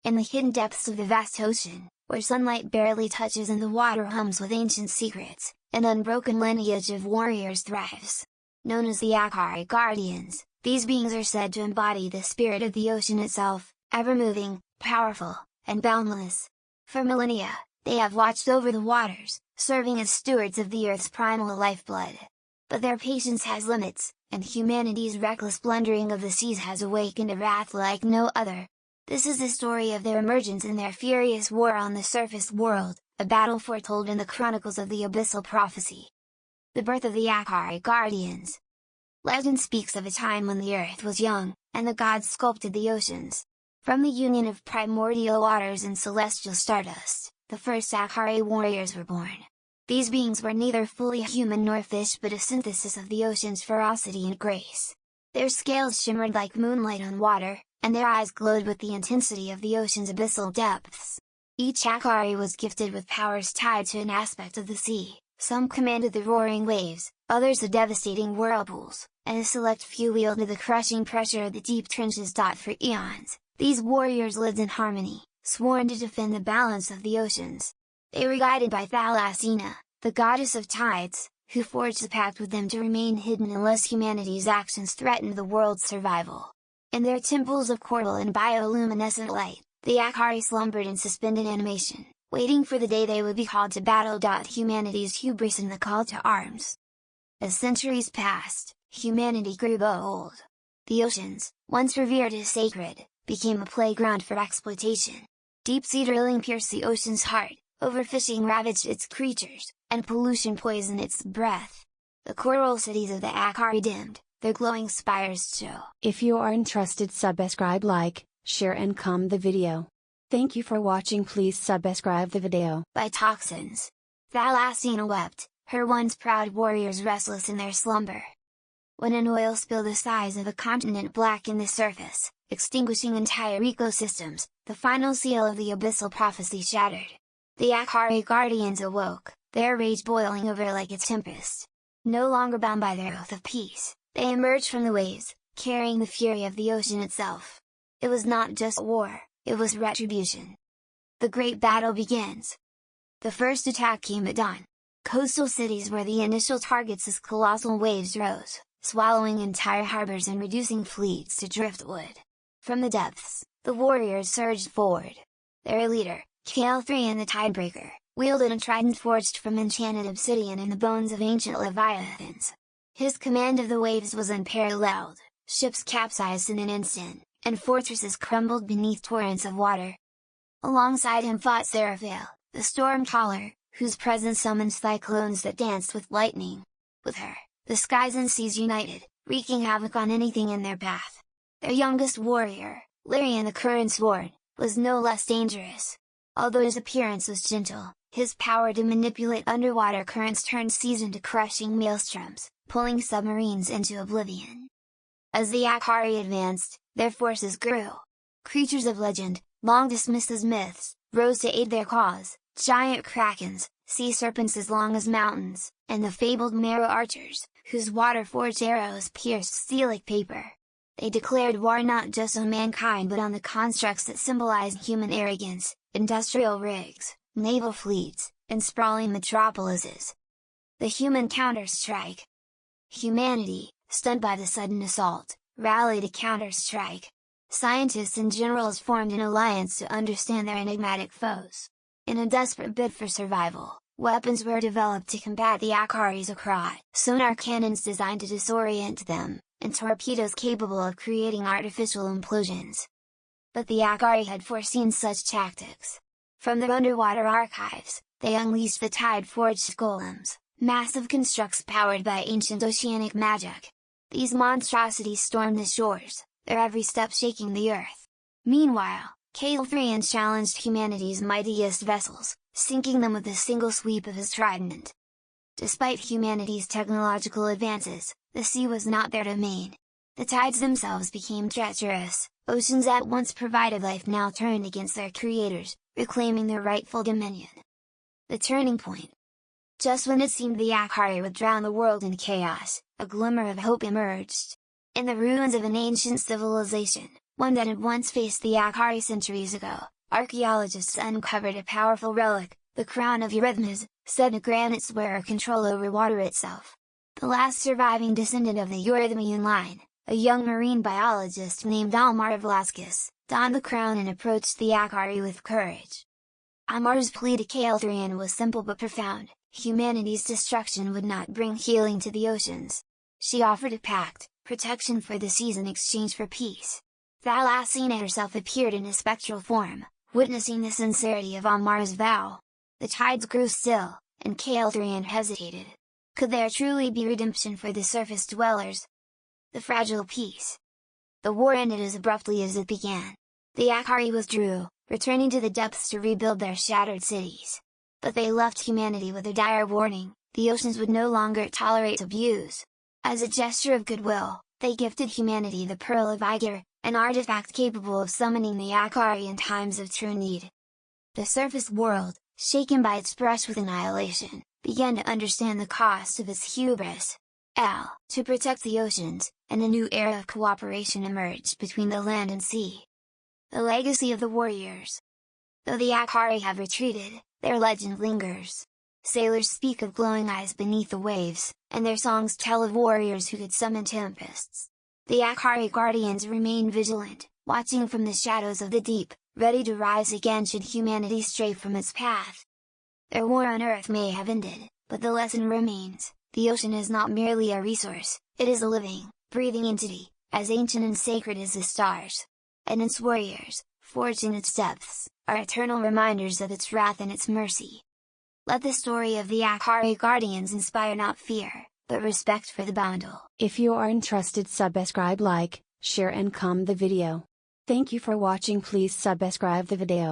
In the hidden depths of the vast ocean, where sunlight barely touches and the water hums with ancient secrets, an unbroken lineage of warriors thrives. Known as the Akari Guardians, these beings are said to embody the spirit of the ocean itself, ever-moving, powerful, and boundless. For millennia, they have watched over the waters, serving as stewards of the Earth's primal lifeblood. But their patience has limits, and humanity's reckless plundering of the seas has awakened a wrath like no other. This is the story of their emergence and their furious war on the surface world, a battle foretold in the chronicles of the Abyssal Prophecy. The birth of the Akari Guardians. Legend speaks of a time when the earth was young, and the gods sculpted the oceans. From the union of primordial waters and celestial stardust, the first Akari warriors were born. These beings were neither fully human nor fish but a synthesis of the ocean's ferocity and grace. Their scales shimmered like moonlight on water, and their eyes glowed with the intensity of the ocean's abyssal depths. Each Akari was gifted with powers tied to an aspect of the sea. Some commanded the roaring waves, others the devastating whirlpools, and a select few wielded the crushing pressure of the deep trenches. For eons, these warriors lived in harmony, sworn to defend the balance of the oceans. They were guided by Thalasina, the goddess of tides, who forged a pact with them to remain hidden unless humanity's actions threatened the world's survival. In their temples of coral and bioluminescent light, the Akari slumbered in suspended animation, waiting for the day they would be called to battle. Humanity's hubris and the call to arms. As centuries passed, humanity grew bold. The oceans, once revered as sacred, became a playground for exploitation. Deep-sea drilling pierced the ocean's heart, overfishing ravaged its creatures, and pollution poisoned its breath. The coral cities of the Akari dimmed, their glowing spires show. If you are interested, subscribe, like, share and comment the video. Thank you for watching. Please subscribe the video. By toxins. Thalasina wept, her once proud warriors restless in their slumber. When an oil spill the size of a continent blackened the surface, extinguishing entire ecosystems, the final seal of the Abyssal Prophecy shattered. The Akari Guardians awoke, their rage boiling over like a tempest. No longer bound by their oath of peace, they emerged from the waves, carrying the fury of the ocean itself. It was not just war, it was retribution. The great battle begins. The first attack came at dawn. Coastal cities were the initial targets as colossal waves rose, swallowing entire harbors and reducing fleets to driftwood. From the depths, the warriors surged forward. Their leader, Kale-3 the Tidebreaker, wielded a trident forged from enchanted obsidian and the bones of ancient leviathans. His command of the waves was unparalleled, ships capsized in an instant, and fortresses crumbled beneath torrents of water. Alongside him fought Seraphael, the storm caller, whose presence summoned cyclones that danced with lightning. With her, the skies and seas united, wreaking havoc on anything in their path. Their youngest warrior, Lyrian the Current Sword, was no less dangerous. Although his appearance was gentle, his power to manipulate underwater currents turned seas into crushing maelstroms, pulling submarines into oblivion. As the Akari advanced, their forces grew. Creatures of legend, long dismissed as myths, rose to aid their cause, giant krakens, sea serpents as long as mountains, and the fabled marrow archers, whose water-forged arrows pierced steel like paper. They declared war not just on mankind but on the constructs that symbolized human arrogance, industrial rigs, naval fleets, and sprawling metropolises. The human counter-strike. Humanity, stunned by the sudden assault, rallied to counter-strike. Scientists and generals formed an alliance to understand their enigmatic foes. In a desperate bid for survival, weapons were developed to combat the Akari's across, sonar cannons designed to disorient them, and torpedoes capable of creating artificial implosions. But the Akari had foreseen such tactics. From their underwater archives, they unleashed the tide-forged golems, massive constructs powered by ancient oceanic magic. These monstrosities stormed the shores, their every step shaking the earth. Meanwhile, Kale-3 challenged humanity's mightiest vessels, sinking them with a single sweep of his trident. Despite humanity's technological advances, the sea was not their domain. The tides themselves became treacherous, oceans that once provided life now turned against their creators, reclaiming their rightful dominion. The turning point. Just when it seemed the Akari would drown the world in chaos, a glimmer of hope emerged. In the ruins of an ancient civilization, one that had once faced the Akari centuries ago. Archaeologists uncovered a powerful relic, the crown of Eurythmus, said a granite swearer control over water itself. The last surviving descendant of the Eurythmian line, a young marine biologist named Almar Velasquez, donned the crown and approached the Akari with courage. Almar's plea to Caelthrian was simple but profound: humanity's destruction would not bring healing to the oceans. She offered a pact, protection for the seas in exchange for peace. Thalassina herself appeared in a spectral form, witnessing the sincerity of Almar's vow. The tides grew still, and Caelthrian hesitated. Could there truly be redemption for the surface dwellers? The fragile peace. The war ended as abruptly as it began. The Akari withdrew, returning to the depths to rebuild their shattered cities. But they left humanity with a dire warning: the oceans would no longer tolerate abuse. As a gesture of goodwill, they gifted humanity the Pearl of Iger, an artifact capable of summoning the Akari in times of true need. The surface world, shaken by its brush with annihilation, began to understand the cost of its hubris. To protect the oceans, and a new era of cooperation emerged between the land and sea. The legacy of the warriors. Though the Akari have retreated, their legend lingers. Sailors speak of glowing eyes beneath the waves, and their songs tell of warriors who could summon tempests. The Akari guardians remain vigilant, watching from the shadows of the deep, ready to rise again should humanity stray from its path. Their war on Earth may have ended, but the lesson remains: the ocean is not merely a resource, it is a living, breathing entity, as ancient and sacred as the stars. And its warriors, forged in its depths, are eternal reminders of its wrath and its mercy. Let the story of the Akari guardians inspire not fear, but respect for the boundal. If you are interested, subscribe, like, share and comment the video. Thank you for watching. Please subscribe the video.